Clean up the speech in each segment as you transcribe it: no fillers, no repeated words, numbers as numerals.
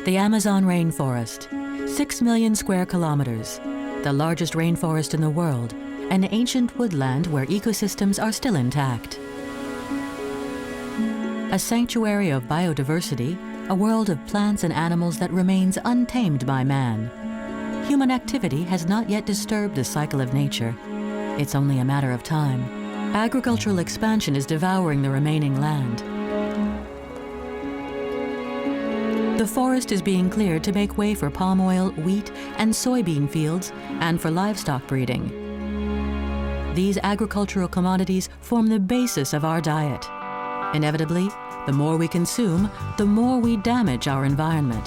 The Amazon rainforest, 6 million square kilometers, the largest rainforest in the world, an ancient woodland where ecosystems are still intact. A sanctuary of biodiversity, a world of plants and animals that remains untamed by man. Human activity has not yet disturbed the cycle of nature. It's only a matter of time. Agricultural expansion is devouring the remaining land. The forest is being cleared to make way for palm oil, wheat, and soybean fields, and for livestock breeding. These agricultural commodities form the basis of our diet. Inevitably, the more we consume, the more we damage our environment.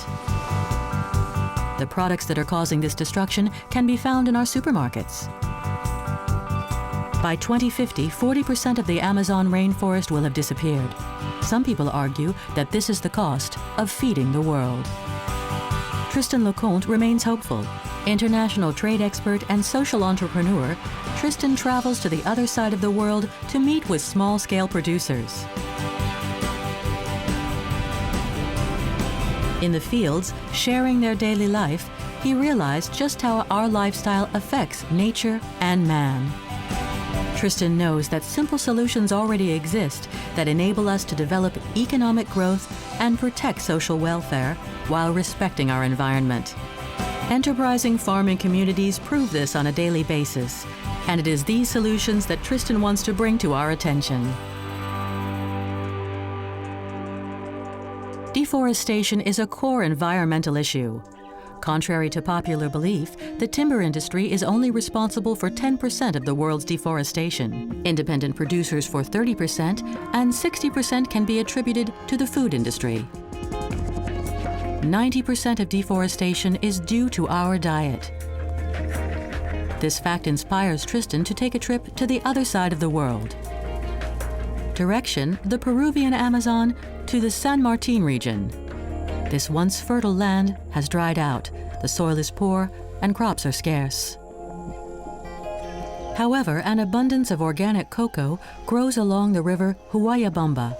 The products that are causing this destruction can be found in our supermarkets. By 2050, 40% of the Amazon rainforest will have disappeared. Some people argue that this is the cost of feeding the world. Tristan Leconte remains hopeful. International trade expert and social entrepreneur, Tristan travels to the other side of the world to meet with small-scale producers. In the fields, sharing their daily life, he realized just how our lifestyle affects nature and man. Tristan knows that simple solutions already exist that enable us to develop economic growth and protect social welfare while respecting our environment. Enterprising farming communities prove this on a daily basis, and it is these solutions that Tristan wants to bring to our attention. Deforestation is a core environmental issue. Contrary to popular belief, the timber industry is only responsible for 10% of the world's deforestation, independent producers for 30%, and 60% can be attributed to the food industry. 90% of deforestation is due to our diet. This fact inspires Tristan to take a trip to the other side of the world. Direction: the Peruvian Amazon to the San Martin region. This once fertile land has dried out, the soil is poor, and crops are scarce. However, an abundance of organic cocoa grows along the river Huayabamba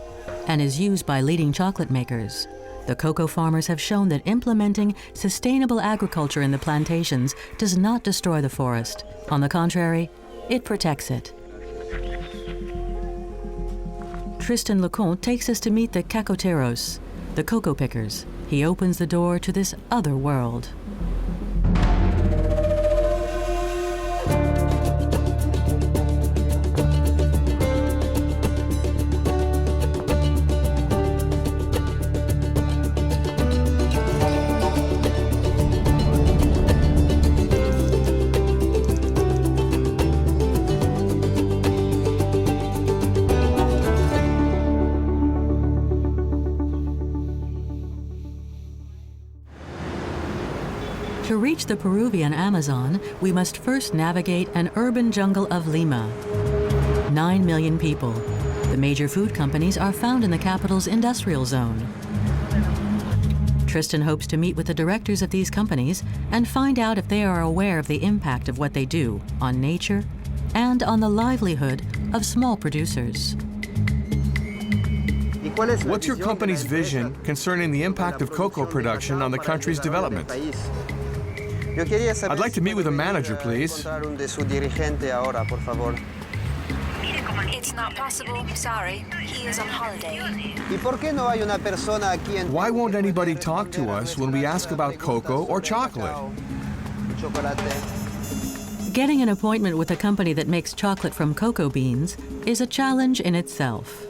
and is used by leading chocolate makers. The cocoa farmers have shown that implementing sustainable agriculture in the plantations does not destroy the forest. On the contrary, it protects it. Tristan Leconte takes us to meet the cacoteros, the cocoa pickers. He opens the door to this other world. To reach the Peruvian Amazon, we must first navigate an urban jungle of Lima. 9 million people. The major food companies are found in the capital's industrial zone. Tristan hopes to meet with the directors of these companies and find out if they are aware of the impact of what they do on nature and on the livelihood of small producers. What's your company's vision concerning the impact of cocoa production on the country's development? I'd like to meet with a manager, please. It's not possible. Sorry. He is on holiday. Why won't anybody talk to us when we ask about cocoa or chocolate? Getting an appointment with a company that makes chocolate from cocoa beans is a challenge in itself.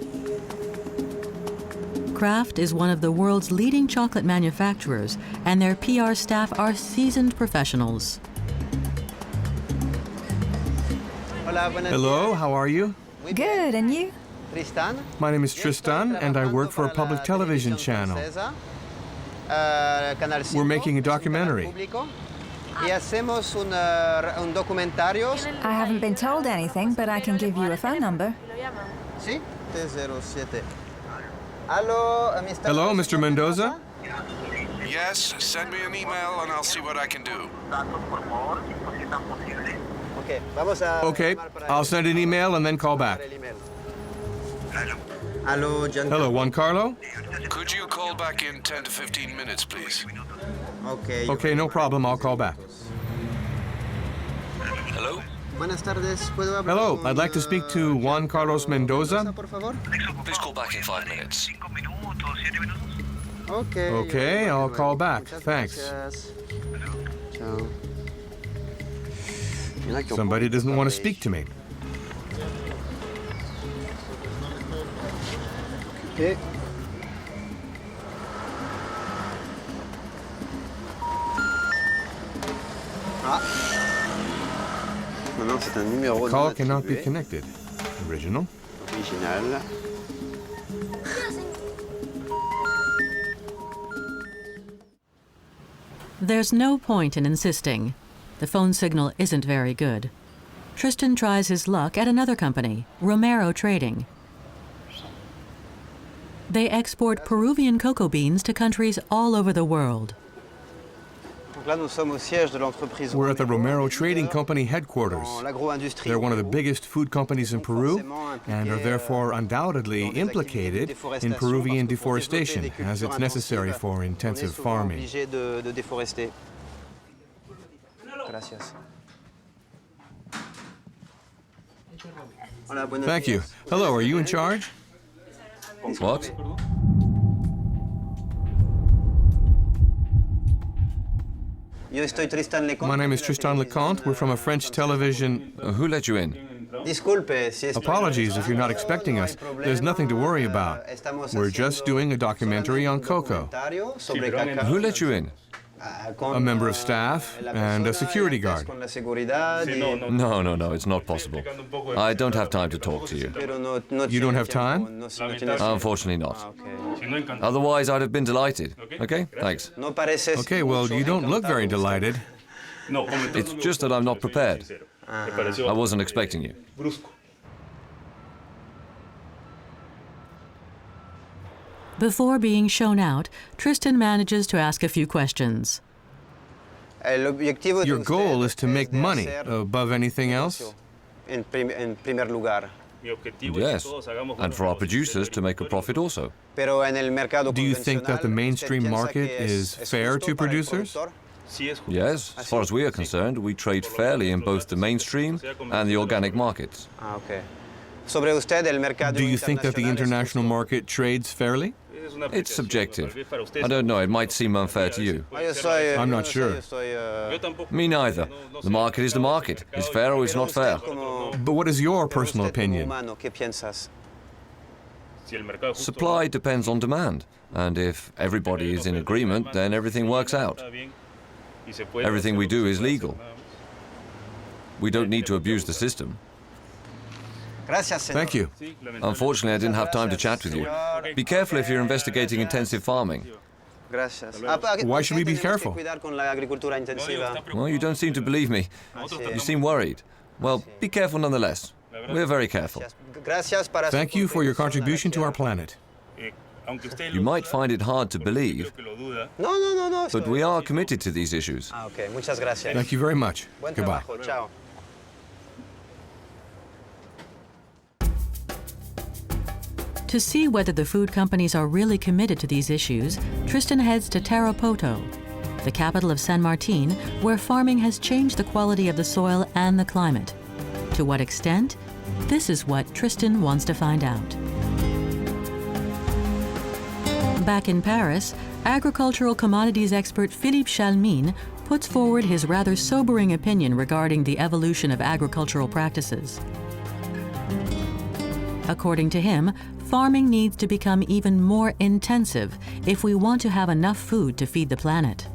Kraft is one of the world's leading chocolate manufacturers, and their PR staff are seasoned professionals. Hello, how are you? Good, and you? My name is Tristan, and I work for a public television channel. We're making a documentary. I haven't been told anything, but I can give you a phone number. Hello, Mr. Mendoza? Yes, send me an email and I'll see what I can do. Okay, I'll send an email and then call back. Hello, Juan Carlo? Could you call back in 10 to 15 minutes, please? Okay, no problem. I'll call back. Hello? Hello, I'd like to speak to Juan Carlos Mendoza. Please call back in 5 minutes. Okay, I'll call back. Thanks. Somebody doesn't want to speak to me. Call cannot be connected. Original. There's no point in insisting. The phone signal isn't very good. Tristan tries his luck at another company, Romero Trading. They export Peruvian cocoa beans to countries all over the world. We're at the Romero Trading Company headquarters. They're one of the biggest food companies in Peru and are therefore undoubtedly implicated in Peruvian deforestation, as it's necessary for intensive farming. Thank you. Hello, are you in charge? What? My name is Tristan Leconte. We're from a French television. Who let you in? Apologies if you're not expecting us. There's nothing to worry about. We're just doing a documentary on cocoa. Who let you in? A member of staff and a security guard. No, it's not possible. I don't have time to talk to you. You don't have time? Unfortunately not. Otherwise, I'd have been delighted. Okay, thanks. Okay, well, you don't look very delighted. It's just that I'm not prepared. I wasn't expecting you. Before being shown out, Tristan manages to ask a few questions. Your goal is to make money above anything else? Yes, and for our producers to make a profit also. Do you think that the mainstream market is fair to producers? Yes, as far as we are concerned, we trade fairly in both the mainstream and the organic markets. Do you think that the international market trades fairly? It's subjective. I don't know, it might seem unfair to you. I'm not sure. Me neither. The market is the market. It's fair or it's not fair. But what is your personal opinion? Supply depends on demand, and if everybody is in agreement, then everything works out. Everything we do is legal. We don't need to abuse the system. Thank you. Unfortunately, I didn't have time to chat with you. Be careful if you're investigating intensive farming. Why should we be careful? Well, you don't seem to believe me. You seem worried. Well, be careful nonetheless. We're very careful. Thank you for your contribution to our planet. You might find it hard to believe, but we are committed to these issues. Thank you very much. Goodbye. To see whether the food companies are really committed to these issues, Tristan heads to Tarapoto, the capital of San Martin, where farming has changed the quality of the soil and the climate. To what extent? This is what Tristan wants to find out. Back in Paris, agricultural commodities expert Philippe Chalmin puts forward his rather sobering opinion regarding the evolution of agricultural practices. According to him, farming needs to become even more intensive if we want to have enough food to feed the planet.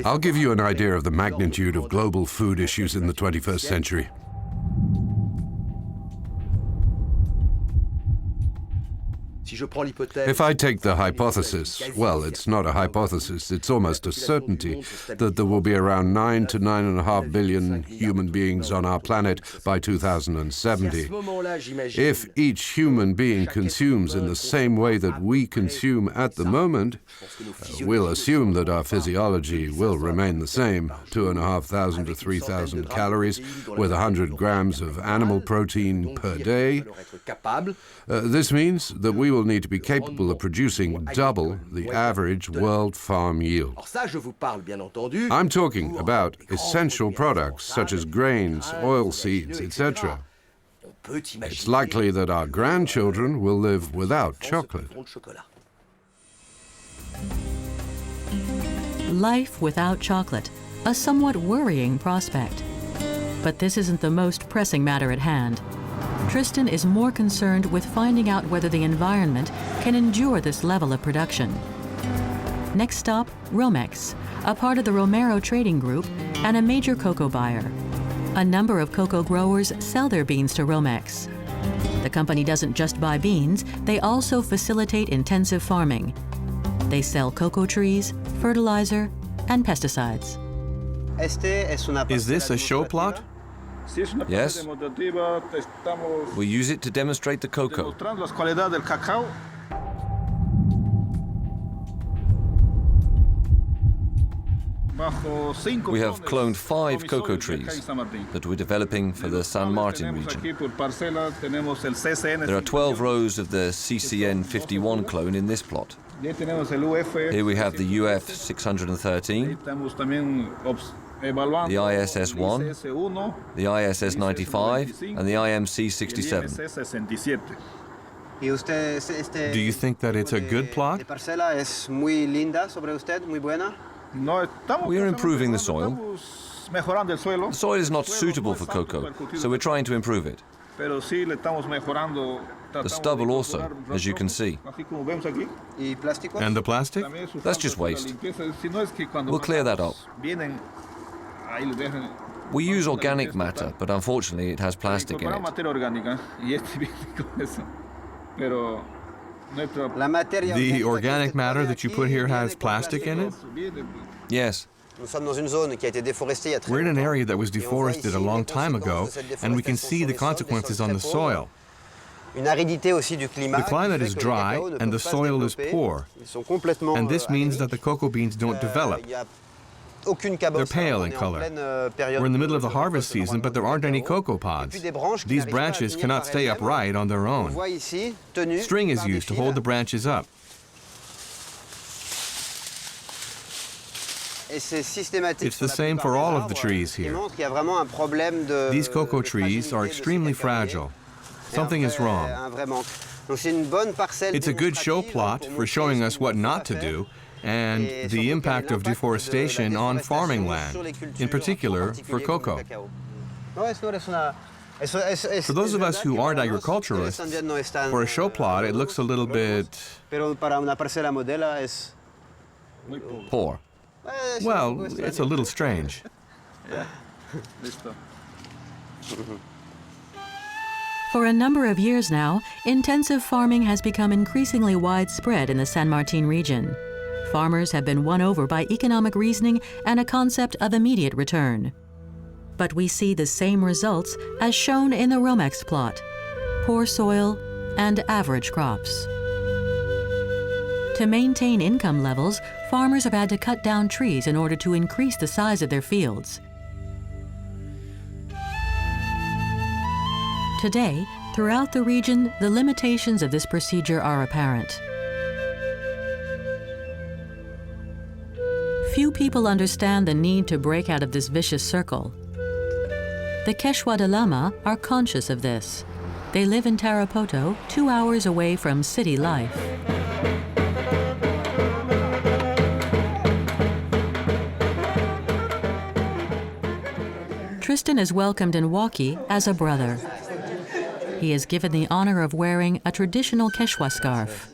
I'll give you an idea of the magnitude of global food issues in the 21st century. If I take the hypothesis, well, it's not a hypothesis, it's almost a certainty, that there will be around 9 to 9.5 billion human beings on our planet by 2070. If each human being consumes in the same way that we consume at the moment, we'll assume that our physiology will remain the same, 2,500 to 3,000 calories with 100 grams of animal protein per day. This means that we will need to be capable of producing double the average world farm yield. I'm talking about essential products such as grains, oilseeds, etc. It's likely that our grandchildren will live without chocolate. Life without chocolate, a somewhat worrying prospect. But this isn't the most pressing matter at hand. Tristan is more concerned with finding out whether the environment can endure this level of production. Next stop, Romex, a part of the Romero Trading Group and a major cocoa buyer. A number of cocoa growers sell their beans to Romex. The company doesn't just buy beans, they also facilitate intensive farming. They sell cocoa trees, fertilizer, and pesticides. Is this a show plot? Yes. We use it to demonstrate the cocoa. We have cloned 5 cocoa trees that we're developing for the San Martin region. There are 12 rows of the CCN51 clone in this plot. Here we have the UF 613, the ISS-1, the ISS-95, and the IMC-67. Do you think that it's a good plot? We are improving the soil. The soil is not suitable for cocoa, so we're trying to improve it. The stubble also, as you can see. And the plastic? That's just waste. We'll clear that up. We use organic matter, but unfortunately it has plastic in it. The organic matter that you put here has plastic in it? Yes. We're in an area that was deforested a long time ago, and we can see the consequences on the soil. The climate is dry and the soil is poor, and this means that the cocoa beans don't develop. They're pale in color. We're in the middle of the harvest season, but there aren't any cocoa pods. These branches cannot stay upright on their own. String is used to hold the branches up. It's the same for all of the trees here. These cocoa trees are extremely fragile. Something is wrong. It's a good show plot for showing us what not to do and the impact of deforestation on farming land, in particular for cocoa. For those of us who aren't agriculturalists, for a show plot it looks a little bit poor. Well, it's a little strange. For a number of years now, intensive farming has become increasingly widespread in the San Martin region. Farmers have been won over by economic reasoning and a concept of immediate return. But we see the same results as shown in the Romex plot: poor soil and average crops. To maintain income levels, farmers have had to cut down trees in order to increase the size of their fields. Today, throughout the region, the limitations of this procedure are apparent. Few people understand the need to break out of this vicious circle. The Quechua de Lama are conscious of this. They live in Tarapoto, 2 hours away from city life. Tristan is welcomed in Wauki as a brother. He is given the honor of wearing a traditional Quechua scarf.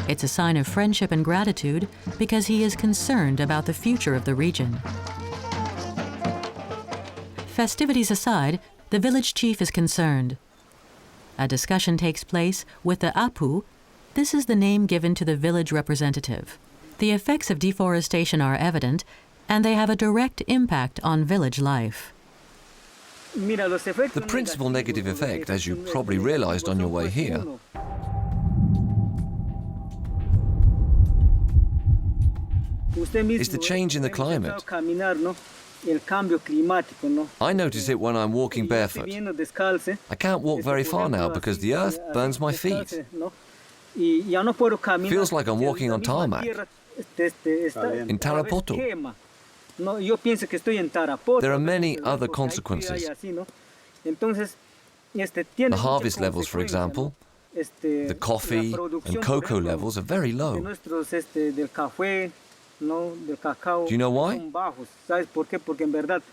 It's a sign of friendship and gratitude because he is concerned about the future of the region. Festivities aside, the village chief is concerned. A discussion takes place with the Apu. This is the name given to the village representative. The effects of deforestation are evident, and they have a direct impact on village life. The principal negative effect, as you probably realized on your way here, is the change in the climate. I notice it when I'm walking barefoot. I can't walk very far now because the earth burns my feet. Feels like I'm walking on tarmac. In Tarapoto. There are many other consequences. The harvest levels, for example, the coffee and cocoa levels are very low. Do you know why?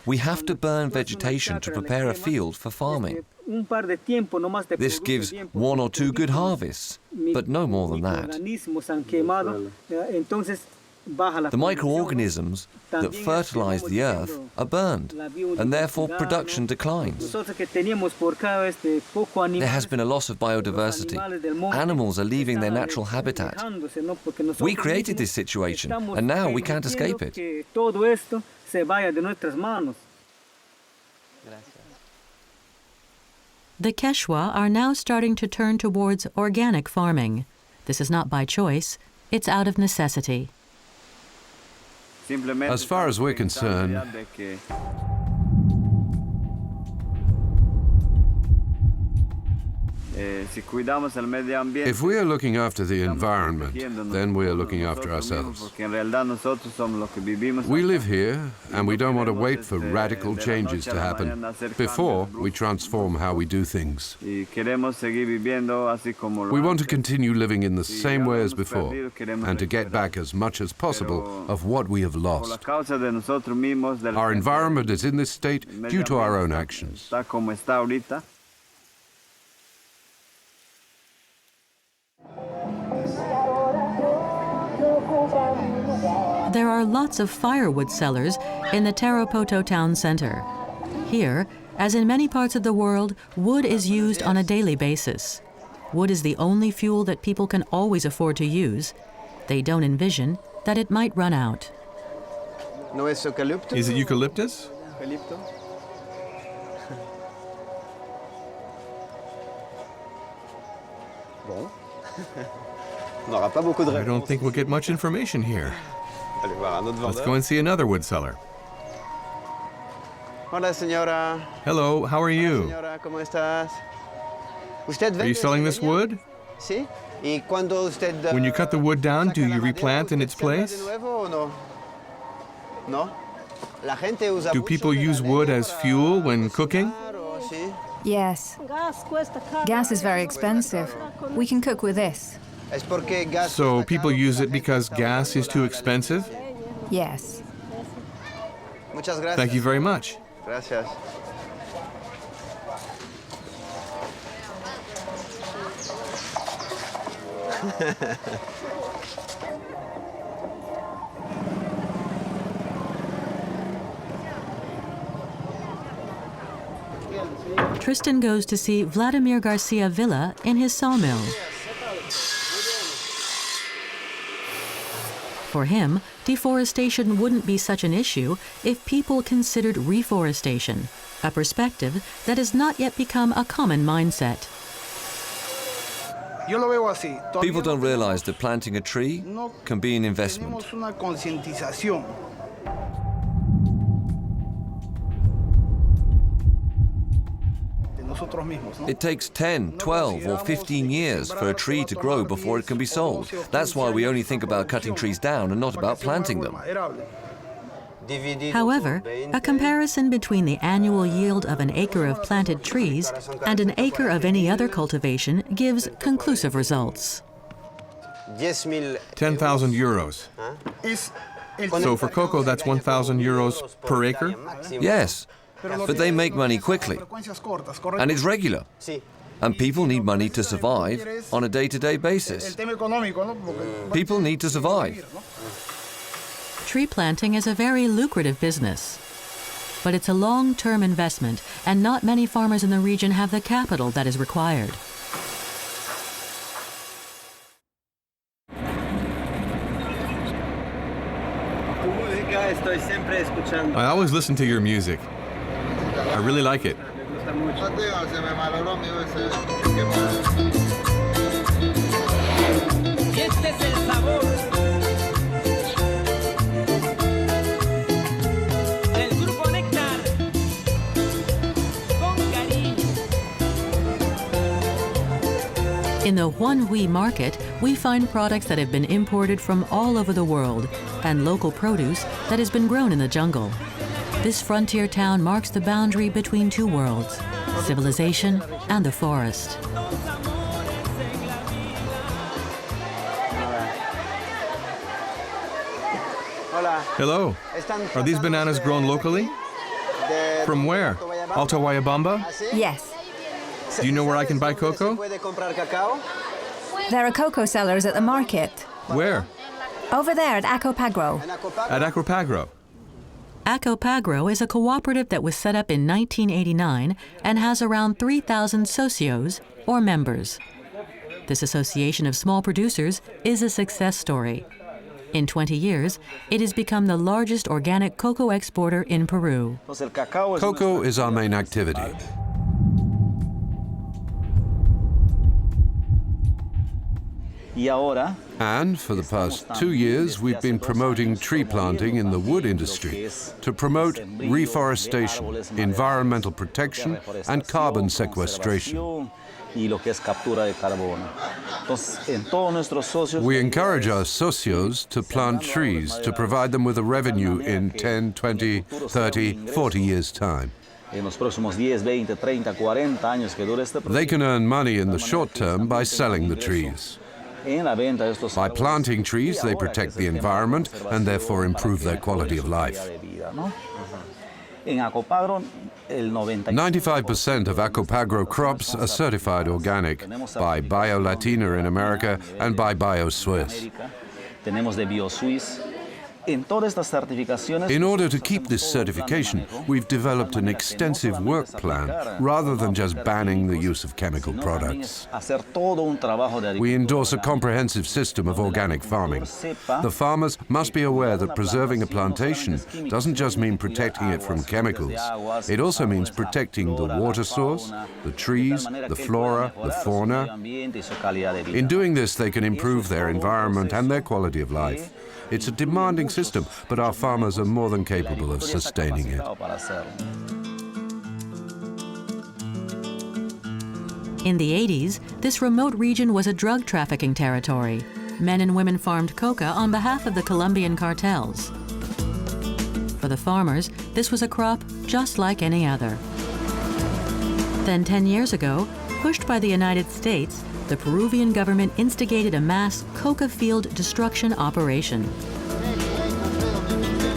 We have to burn vegetation to prepare a field for farming. This gives 1 or 2 good harvests, but no more than that. The microorganisms that fertilize the earth are burned, and therefore production declines. There has been a loss of biodiversity. Animals are leaving their natural habitat. We created this situation, and now we can't escape it. The Quechua are now starting to turn towards organic farming. This is not by choice, it's out of necessity. As far as we're concerned, if we are looking after the environment, then we are looking after ourselves. We live here, and we don't want to wait for radical changes to happen before we transform how we do things. We want to continue living in the same way as before, and to get back as much as possible of what we have lost. Our environment is in this state due to our own actions. There are lots of firewood sellers in the Tarapoto town center. Here, as in many parts of the world, wood is used on a daily basis. Wood is the only fuel that people can always afford to use. They don't envision that it might run out. Is it eucalyptus? I don't think we'll get much information here. Let's go and see another wood seller. Hello, how are you? Are you selling this wood? When you cut the wood down, do you replant in its place? Do people use wood as fuel when cooking? Yes. Gas is very expensive. We can cook with this. So people use it because gas is too expensive? Yes. Thank you very much. Tristan goes to see Vladimir Garcia Villa in his sawmill. For him, deforestation wouldn't be such an issue if people considered reforestation, a perspective that has not yet become a common mindset. People don't realize that planting a tree can be an investment. It takes 10, 12, or 15 years for a tree to grow before it can be sold. That's why we only think about cutting trees down and not about planting them. However, a comparison between the annual yield of an acre of planted trees and an acre of any other cultivation gives conclusive results. 10,000 euros. So for cocoa, that's 1,000 euros per acre? Yes, but they make money quickly, and it's regular. And people need money to survive on a day-to-day basis. People need to survive. Tree planting is a very lucrative business. But it's a long-term investment, and not many farmers in the region have the capital that is required. I always listen to your music. I really like it. In the Huanhui market, we find products that have been imported from all over the world and local produce that has been grown in the jungle. This frontier town marks the boundary between two worlds, civilization and the forest. Hello. Are these bananas grown locally? From where? Alto Guayabamba? Yes. Do you know where I can buy cocoa? There are cocoa sellers at the market. Where? Over there at Acopagro. At Acropagro. Acopagro is a cooperative that was set up in 1989 and has around 3,000 socios, or members. This association of small producers is a success story. In 20 years, it has become the largest organic cocoa exporter in Peru. Cocoa is our main activity. And for the past 2 years, we've been promoting tree planting in the wood industry to promote reforestation, environmental protection, and carbon sequestration. We encourage our socios to plant trees to provide them with a revenue in 10, 20, 30, 40 years' time. They can earn money in the short term by selling the trees. By planting trees, they protect the environment and therefore improve their quality of life. 95% of Acopagro crops are certified organic by BioLatina in America and by BioSwiss. In order to keep this certification, we've developed an extensive work plan rather than just banning the use of chemical products. We endorse a comprehensive system of organic farming. The farmers must be aware that preserving a plantation doesn't just mean protecting it from chemicals. It also means protecting the water source, the trees, the flora, the fauna. In doing this, they can improve their environment and their quality of life. It's a demanding system, but our farmers are more than capable of sustaining it. In the 80s, this remote region was a drug trafficking territory. Men and women farmed coca on behalf of the Colombian cartels. For the farmers, this was a crop just like any other. Then 10 years ago, pushed by the United States, the Peruvian government instigated a mass coca field destruction operation.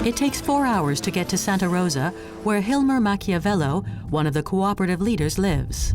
It takes 4 hours to get to Santa Rosa, where Hilmer Machiavello, one of the cooperative leaders, lives.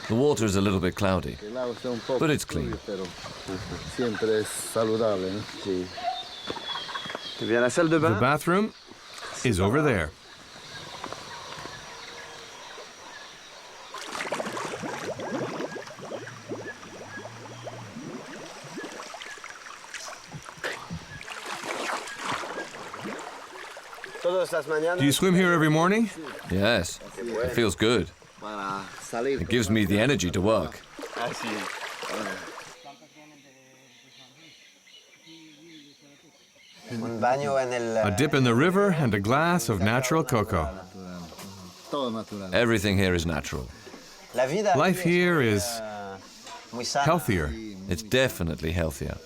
The water is a little bit cloudy, but it's clean. The bathroom is over there. Do you swim here every morning? Yes, it feels good. It gives me the energy to work. A dip in the river and a glass of natural cocoa. Everything here is natural. Life here is healthier. It's definitely healthier.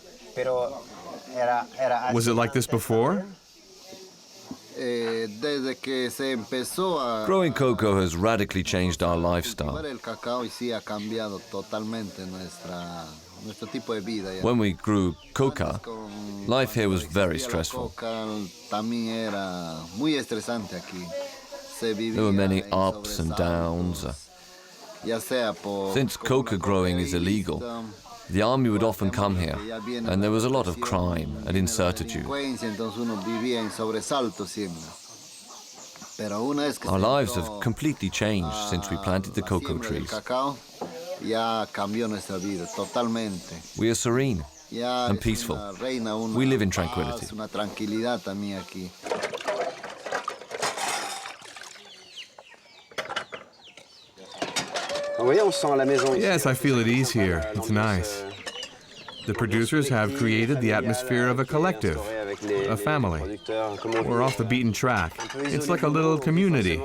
Was it like this before? Growing cocoa has radically changed our lifestyle. When we grew coca, life here was very stressful. There were many ups and downs. Since coca growing is illegal, the army would often come here, and there was a lot of crime and incertitude. Our lives have completely changed since we planted the cocoa trees. We are serene and peaceful. We live in tranquility. Yes, I feel at ease here. It's nice. The producers have created the atmosphere of a collective, a family. We're off the beaten track. It's like a little community.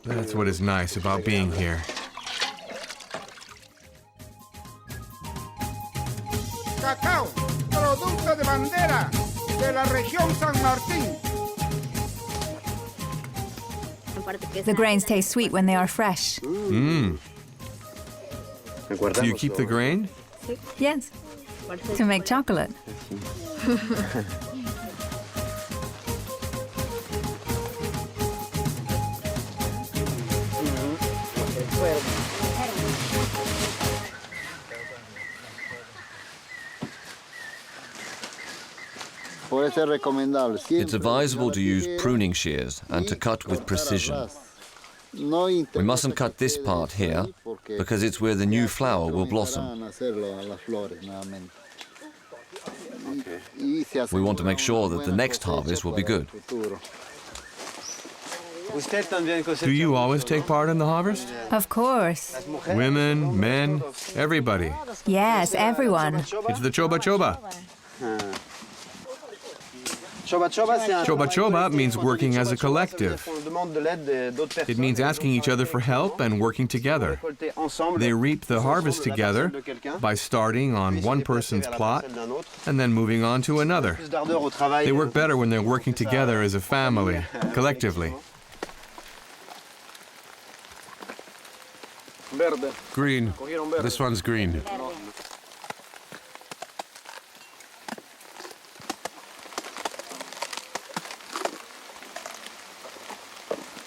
That's what is nice about being here. Cacao, producto de bandera de la región San Martín. The grains taste sweet when they are fresh. Do you keep the grain? Yes, to make chocolate. It's advisable to use pruning shears and to cut with precision. We mustn't cut this part here because it's where the new flower will blossom. We want to make sure that the next harvest will be good. Do you always take part in the harvest? Of course. Women, men, everybody. Yes, everyone. It's the choba choba. Choba choba means working as a collective. It means asking each other for help and working together. They reap the harvest together by starting on one person's plot and then moving on to another. They work better when they're working together as a family, collectively. Green. This one's green.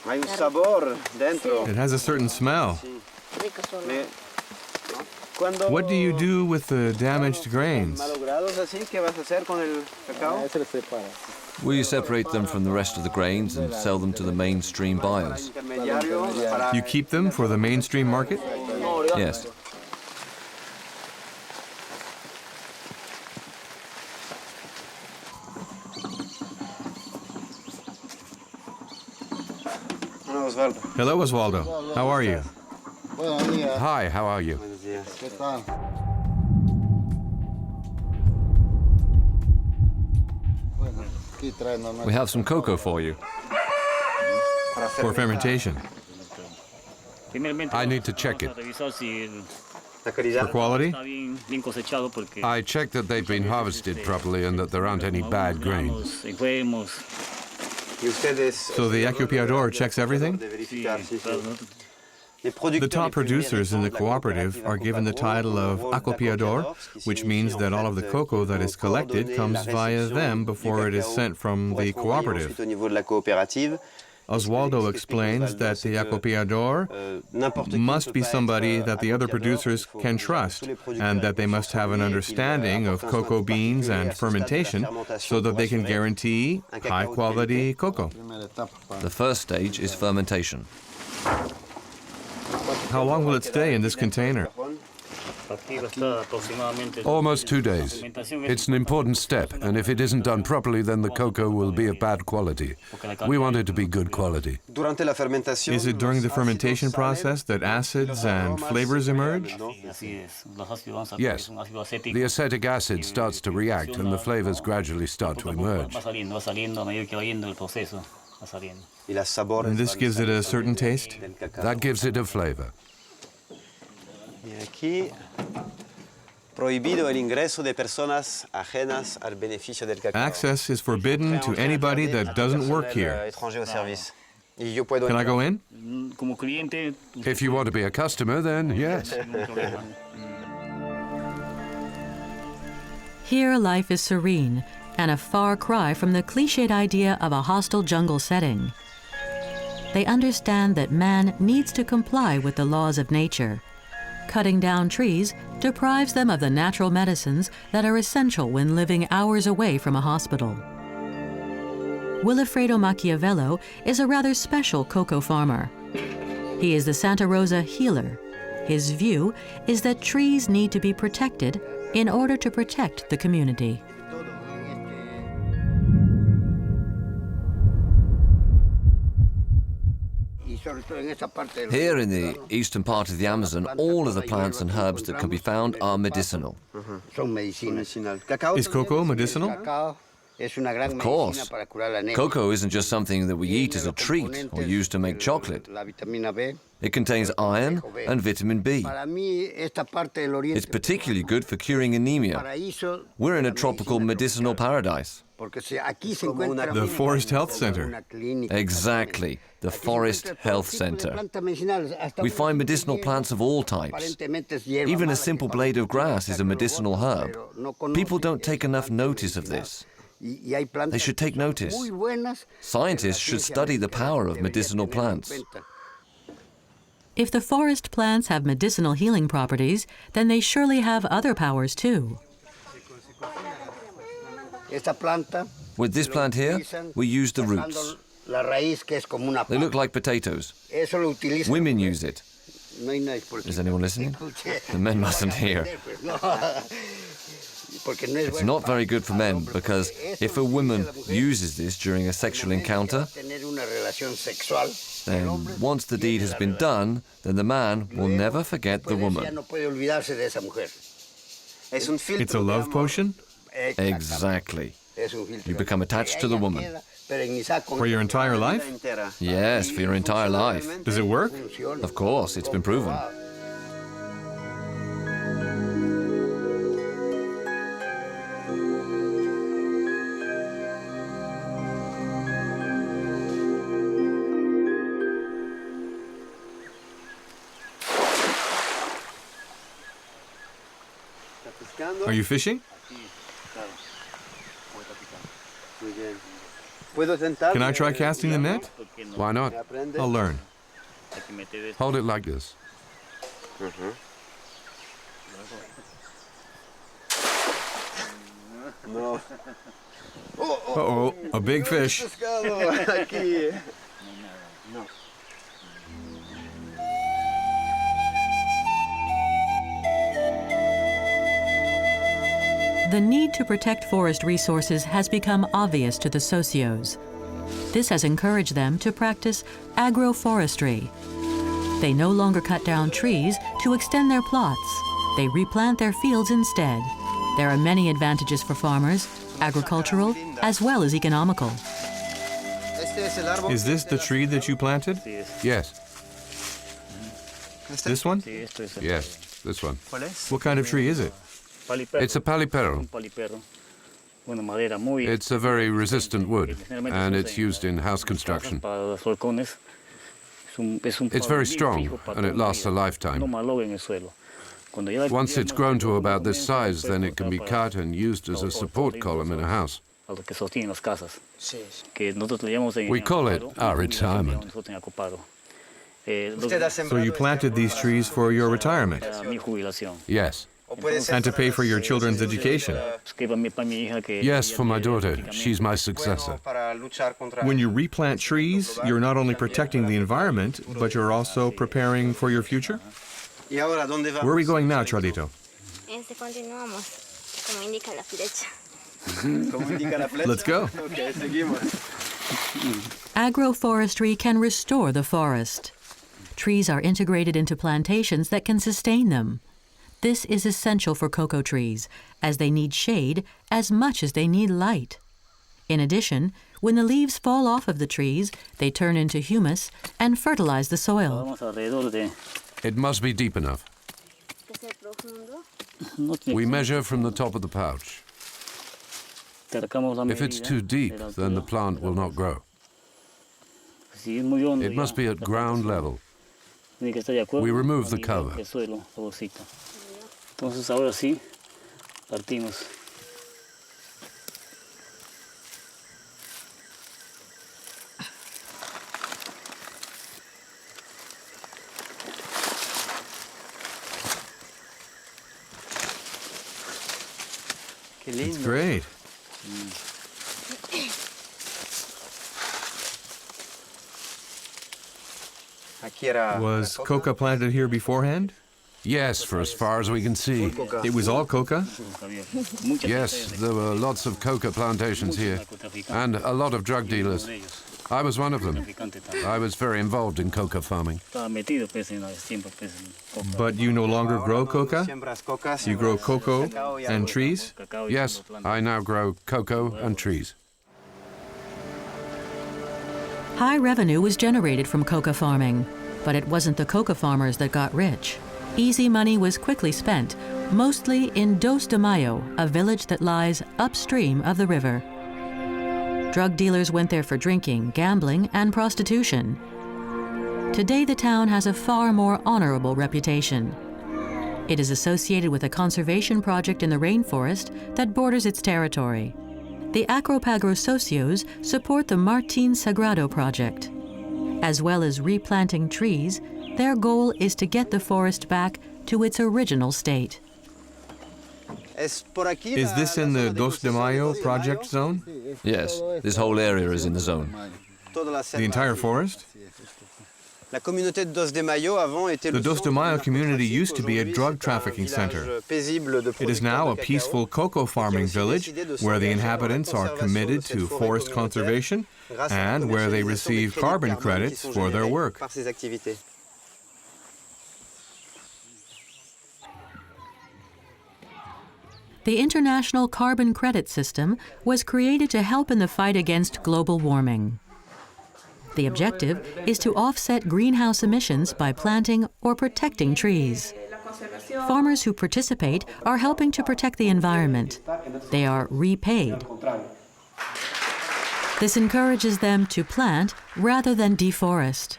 It has a certain smell. What do you do with the damaged grains? We separate them from the rest of the grains and sell them to the mainstream buyers. You keep them for the mainstream market? Yes. Hello, Osvaldo. How are you? Hi, how are you? We have some cocoa for you. For fermentation. I need to check it. For quality? I checked that they've been harvested properly and that there aren't any bad grains. So the Acopiador checks everything? The top producers in the cooperative are given the title of Acopiador, which means that all of the cocoa that is collected comes via them before it is sent from the cooperative. Osvaldo explains that the Acopiador must be somebody that the other producers can trust, and that they must have an understanding of cocoa beans and fermentation so that they can guarantee high-quality cocoa. The first stage is fermentation. How long will it stay in this container? Almost 2 days. It's an important step, and if it isn't done properly, then the cocoa will be of bad quality. We want it to be good quality. Is it during the fermentation process that acids and flavors emerge? Yes. The acetic acid starts to react, and the flavors gradually start to emerge. And this gives it a certain taste? That gives it a flavor. Access is forbidden to anybody that doesn't work here. Can I go in? If you want to be a customer, then yes. Here, life is serene and a far cry from the cliched idea of a hostile jungle setting. They understand that man needs to comply with the laws of nature. Cutting down trees deprives them of the natural medicines that are essential when living hours away from a hospital. Wilfredo Machiavello is a rather special cocoa farmer. He is the Santa Rosa healer. His view is that trees need to be protected in order to protect the community. Here in the eastern part of the Amazon, all of the plants and herbs that can be found are medicinal. Is cocoa medicinal? Of course. Cocoa isn't just something that we eat as a treat or use to make chocolate. It contains iron and vitamin B. It's particularly good for curing anemia. We're in a tropical medicinal paradise. The Forest Health Center. Exactly, the Forest Health Center. We find medicinal plants of all types. Even a simple blade of grass is a medicinal herb. People don't take enough notice of this. They should take notice. Scientists should study the power of medicinal plants. If the forest plants have medicinal healing properties, then they surely have other powers too. With this plant here, we use the roots. They look like potatoes. Women use it. Is anyone listening? The men mustn't hear. It's not very good for men because if a woman uses this during a sexual encounter, then once the deed has been done, then the man will never forget the woman. It's a love potion? Exactly. You become attached to the woman. For your entire life? Yes, for your entire life. Does it work? Of course, it's been proven. Are you fishing? Can I try casting the net? Why not? I'll learn. Hold it like this. Uh-oh, a big fish. The need to protect forest resources has become obvious to the socios. This has encouraged them to practice agroforestry. They no longer cut down trees to extend their plots. They replant their fields instead. There are many advantages for farmers, agricultural as well as economical. Is this the tree that you planted? Yes. This one? Yes, this one. What kind of tree is it? It's a palipero. It's a very resistant wood, and it's used in house construction. It's very strong, and it lasts a lifetime. Once it's grown to about this size, then it can be cut and used as a support column in a house. We call it our retirement. So you planted these trees for your retirement? Yes. And to pay for your children's education? Yes, for my daughter. She's my successor. When you replant trees, you're not only protecting the environment, but you're also preparing for your future? Where are we going now, Charlito? Let's go. Agroforestry can restore the forest. Trees are integrated into plantations that can sustain them. This is essential for cocoa trees, as they need shade as much as they need light. In addition, when the leaves fall off of the trees, they turn into humus and fertilize the soil. It must be deep enough. We measure from the top of the pouch. If it's too deep, then the plant will not grow. It must be at ground level. We remove the cover. Entonces ahora sí, partimos. It's great. Was coca planted here beforehand? Yes, for as far as we can see. It was all coca? Yes, there were lots of coca plantations here, and a lot of drug dealers. I was one of them. I was very involved in coca farming. But you no longer grow coca? You grow cocoa and trees? Yes, I now grow cocoa and trees. High revenue was generated from coca farming, but it wasn't the coca farmers that got rich. Easy money was quickly spent, mostly in Dos de Mayo, a village that lies upstream of the river. Drug dealers went there for drinking, gambling, and prostitution. Today, the town has a far more honorable reputation. It is associated with a conservation project in the rainforest that borders its territory. The Acropagros Socios support the Martín Sagrado project. As well as replanting trees, their goal is to get the forest back to its original state. Is this in the Dos de Mayo project zone? Yes, this whole area is in the zone. The entire forest? The Dos de Mayo community used to be a drug trafficking center. It is now a peaceful cocoa farming village where the inhabitants are committed to forest conservation and where they receive carbon credits for their work. The International Carbon Credit System was created to help in the fight against global warming. The objective is to offset greenhouse emissions by planting or protecting trees. Farmers who participate are helping to protect the environment. They are repaid. This encourages them to plant rather than deforest.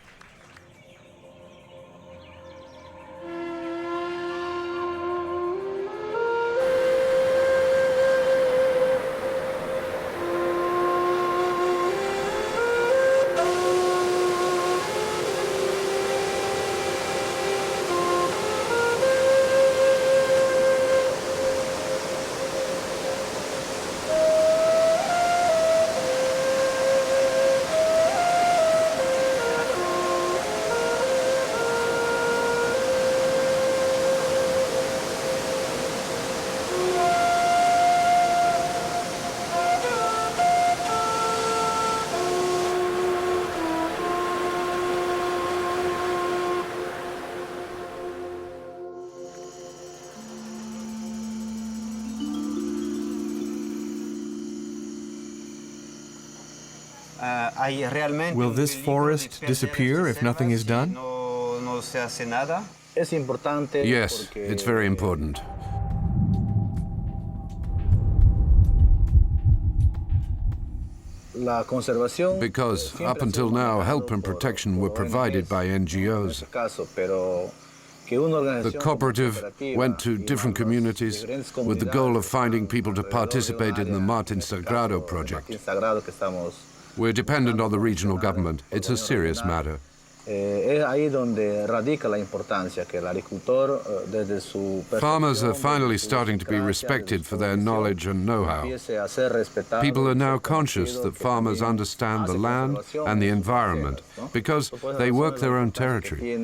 Will this forest disappear if nothing is done? Yes, it's very important. Because up until now, help and protection were provided by NGOs. The cooperative went to different communities with the goal of finding people to participate in the Martín Sagrado project. We're dependent on the regional government. It's a serious matter. Farmers are finally starting to be respected for their knowledge and know-how. People are now conscious that farmers understand the land and the environment because they work their own territory.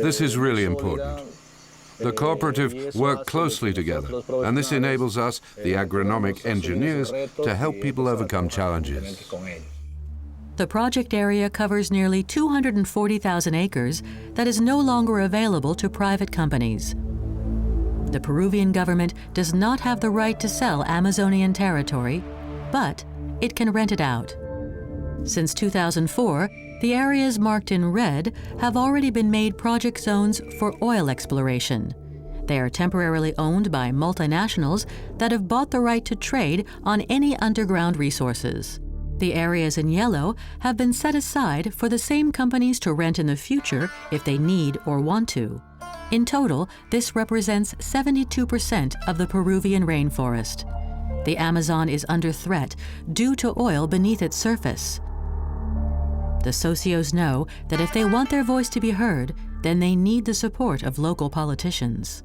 This is really important. The cooperative work closely together, and this enables us, the agronomic engineers, to help people overcome challenges. The project area covers nearly 240,000 acres that is no longer available to private companies. The Peruvian government does not have the right to sell Amazonian territory, but it can rent it out. Since 2004, The areas marked in red have already been made project zones for oil exploration. They are temporarily owned by multinationals that have bought the right to trade on any underground resources. The areas in yellow have been set aside for the same companies to rent in the future if they need or want to. In total, this represents 72% of the Peruvian rainforest. The Amazon is under threat due to oil beneath its surface. The socios know that if they want their voice to be heard, then they need the support of local politicians.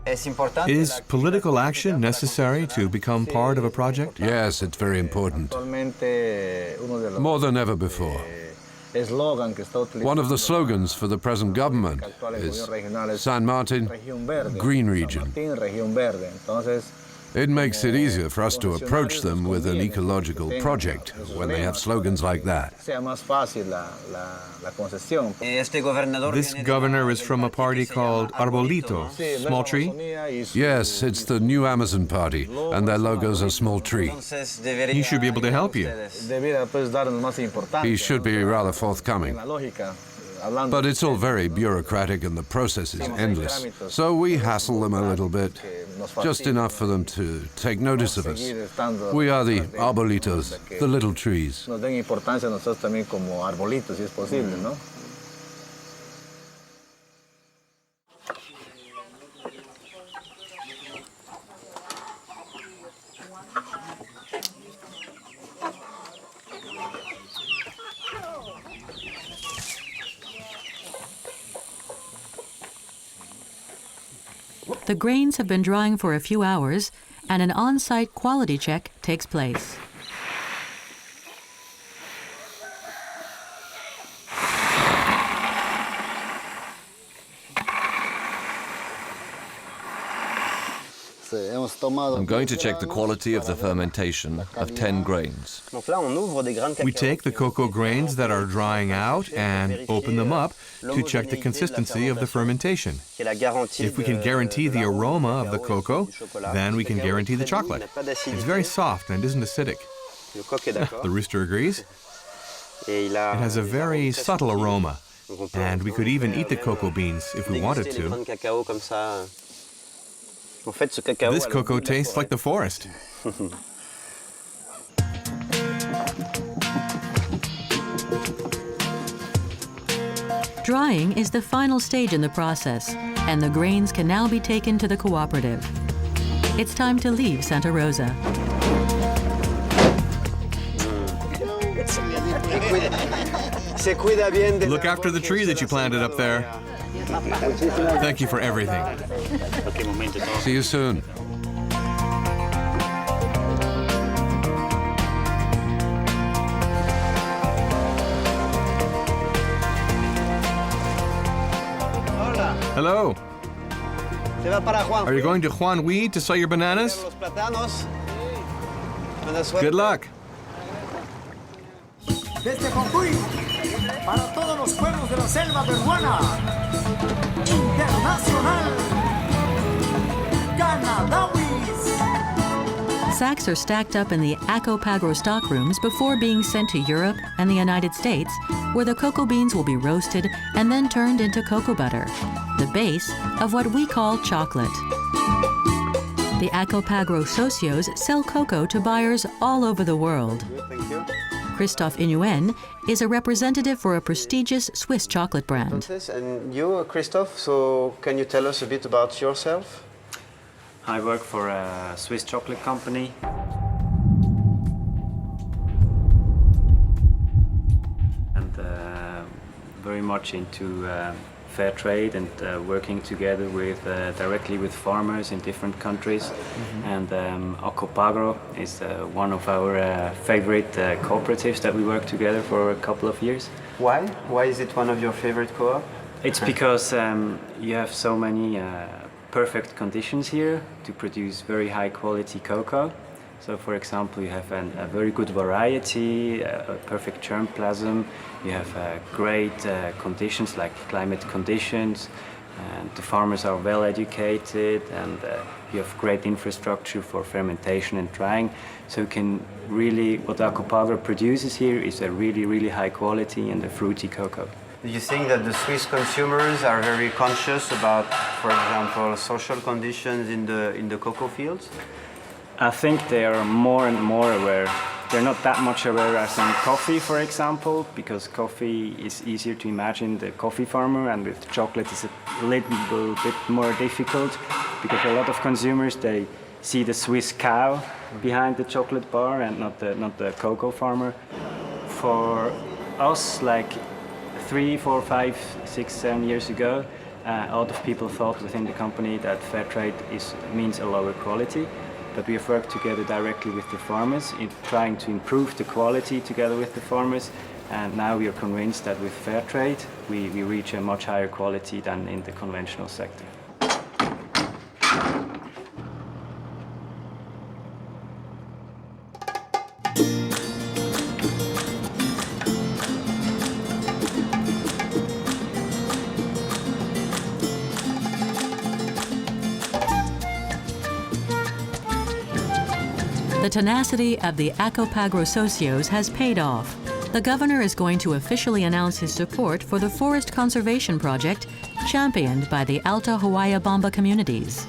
Is political action necessary to become part of a project? Yes, it's very important. More than ever before. One of the slogans for the present government is San Martin, Green Region. It makes it easier for us to approach them with an ecological project when they have slogans like that. This governor is from a party called Arbolito, small tree? Yes, it's the New Amazon Party, and their logo's a small tree. He should be able to help you. He should be rather forthcoming. But it's all very bureaucratic and the process is endless. So we hassle them a little bit, just enough for them to take notice of us. We are the arbolitos, the little trees. The grains have been drying for a few hours, and an on-site quality check takes place. I'm going to check the quality of the fermentation of 10 grains. We take the cocoa grains that are drying out and open them up to check the consistency of the fermentation. If we can guarantee the aroma of the cocoa, then we can guarantee the chocolate. It's very soft and isn't acidic. The rooster agrees. It has a very subtle aroma, and we could even eat the cocoa beans if we wanted to. This cocoa tastes like the forest. Drying is the final stage in the process, and the grains can now be taken to the cooperative. It's time to leave Santa Rosa. Look after the tree that you planted up there. Thank you for everything. See you soon. Hello. Are you going to Juan Huy to sell your bananas? Good luck. Desde Jujuy, para todos los pueblos de la selva peruana, internacional, Canadawis. Sacks are stacked up in the Acopagro stockrooms before being sent to Europe and the United States, where the cocoa beans will be roasted and then turned into cocoa butter, the base of what we call chocolate. The Acopagro socios sell cocoa to buyers all over the world. Christophe Inuen is a representative for a prestigious Swiss chocolate brand. And you, Christophe, so can you tell us a bit about yourself? I work for a Swiss chocolate company. And very much into fair trade and working together with directly with farmers in different countries. And Acopagro is one of our favorite cooperatives that we work together for a couple of years. Why? Why is it one of your favorite co-op? It's because you have so many perfect conditions here to produce very high quality cocoa. So for example, you have a very good variety, a perfect germplasm, you have great conditions like climate conditions, and the farmers are well educated, and You have great infrastructure for fermentation and drying. So what Acopagra produces here is a really, really high quality and a fruity cocoa. Do you think that the Swiss consumers are very conscious about, for example, social conditions in the cocoa fields? I think they are more and more aware. They're not that much aware as in coffee, for example, because coffee is easier to imagine the coffee farmer, and with chocolate it's a little bit more difficult because a lot of consumers, they see the Swiss cow behind the chocolate bar and not the cocoa farmer. For us, like 3, 4, 5, 6, 7 years ago, a lot of people thought within the company that fair trade means a lower quality. But we have worked together directly with the farmers in trying to improve the quality together with the farmers. And now we are convinced that with fair trade, we reach a much higher quality than in the conventional sector. The tenacity of the Acopagra socios has paid off. The governor is going to officially announce his support for the forest conservation project championed by the Alta Huayabamba communities.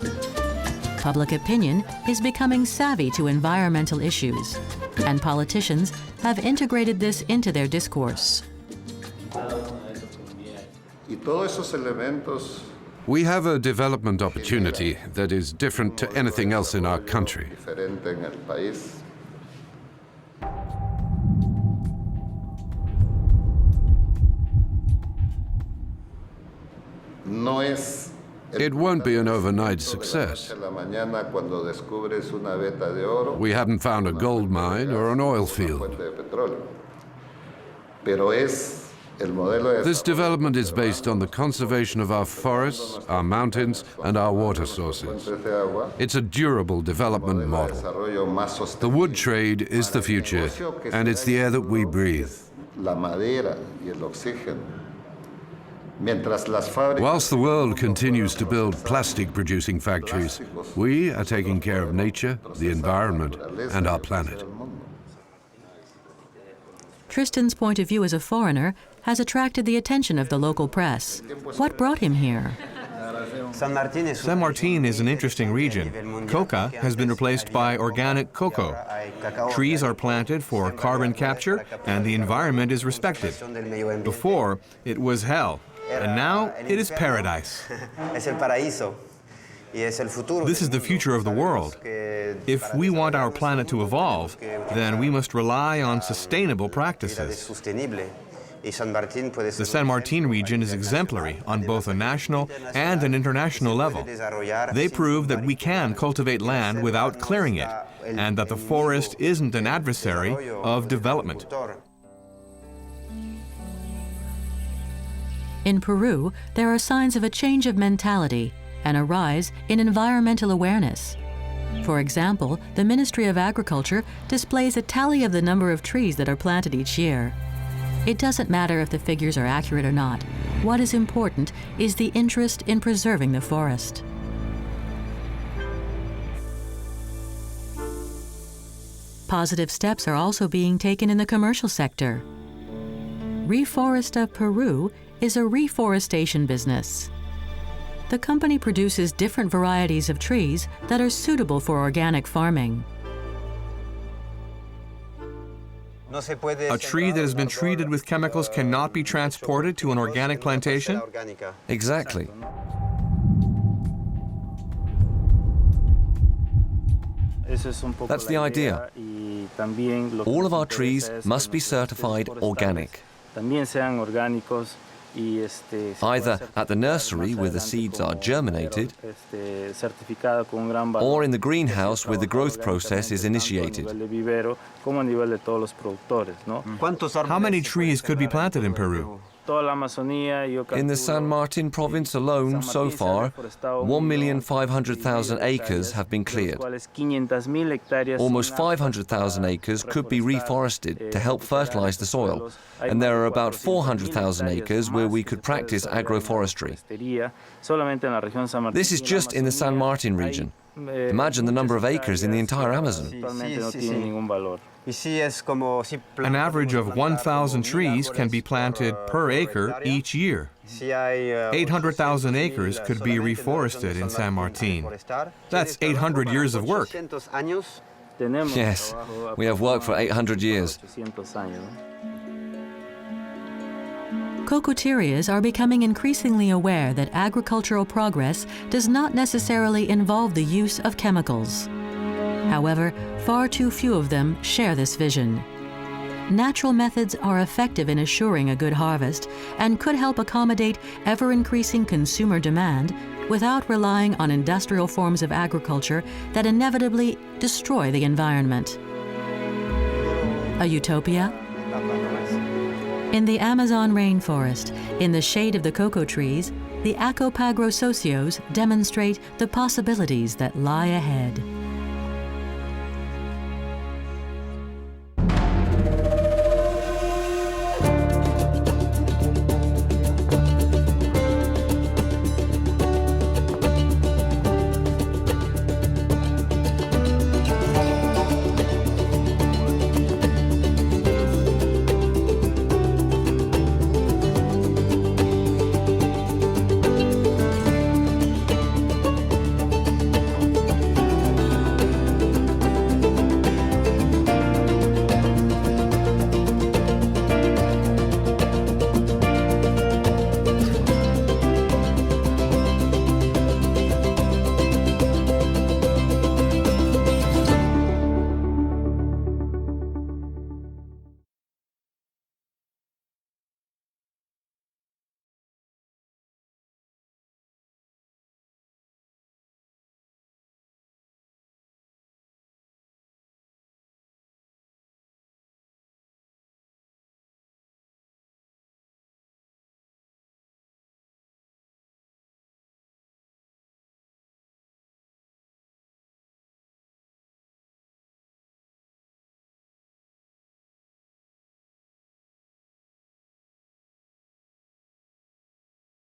Public opinion is becoming savvy to environmental issues, and politicians have integrated this into their discourse. We have a development opportunity that is different to anything else in our country. It won't be an overnight success. We haven't found a gold mine or an oil field. This development is based on the conservation of our forests, our mountains, and our water sources. It's a durable development model. The wood trade is the future, and it's the air that we breathe. Whilst the world continues to build plastic-producing factories, we are taking care of nature, the environment, and our planet. Tristan's point of view as a foreigner has attracted the attention of the local press. What brought him here? San Martin is an interesting region. Coca has been replaced by organic cocoa. Trees are planted for carbon capture, and the environment is respected. Before, it was hell, and now it is paradise. This is the future of the world. If we want our planet to evolve, then we must rely on sustainable practices. The San Martin region is exemplary on both a national and an international level. They prove that we can cultivate land without clearing it, and that the forest isn't an adversary of development. In Peru, there are signs of a change of mentality and a rise in environmental awareness. For example, the Ministry of Agriculture displays a tally of the number of trees that are planted each year. It doesn't matter if the figures are accurate or not. What is important is the interest in preserving the forest. Positive steps are also being taken in the commercial sector. Reforesta Peru is a reforestation business. The company produces different varieties of trees that are suitable for organic farming. A tree that has been treated with chemicals cannot be transported to an organic plantation? Exactly. That's the idea. All of our trees must be certified organic. Either at the nursery where the seeds are germinated, or in the greenhouse where the growth process is initiated. How many trees could be planted in Peru? In the San Martin province alone, so far, 1,500,000 acres have been cleared. Almost 500,000 acres could be reforested to help fertilize the soil, and there are about 400,000 acres where we could practice agroforestry. This is just in the San Martin region. Imagine the number of acres in the entire Amazon. An average of 1,000 trees can be planted per acre each year. 800,000 acres could be reforested in San Martin. That's 800 years of work. Yes, we have work for 800 years. Cocoterias are becoming increasingly aware that agricultural progress does not necessarily involve the use of chemicals. However, far too few of them share this vision. Natural methods are effective in assuring a good harvest and could help accommodate ever-increasing consumer demand without relying on industrial forms of agriculture that inevitably destroy the environment. A utopia? In the Amazon rainforest, in the shade of the cocoa trees, the Acopagro socios demonstrate the possibilities that lie ahead.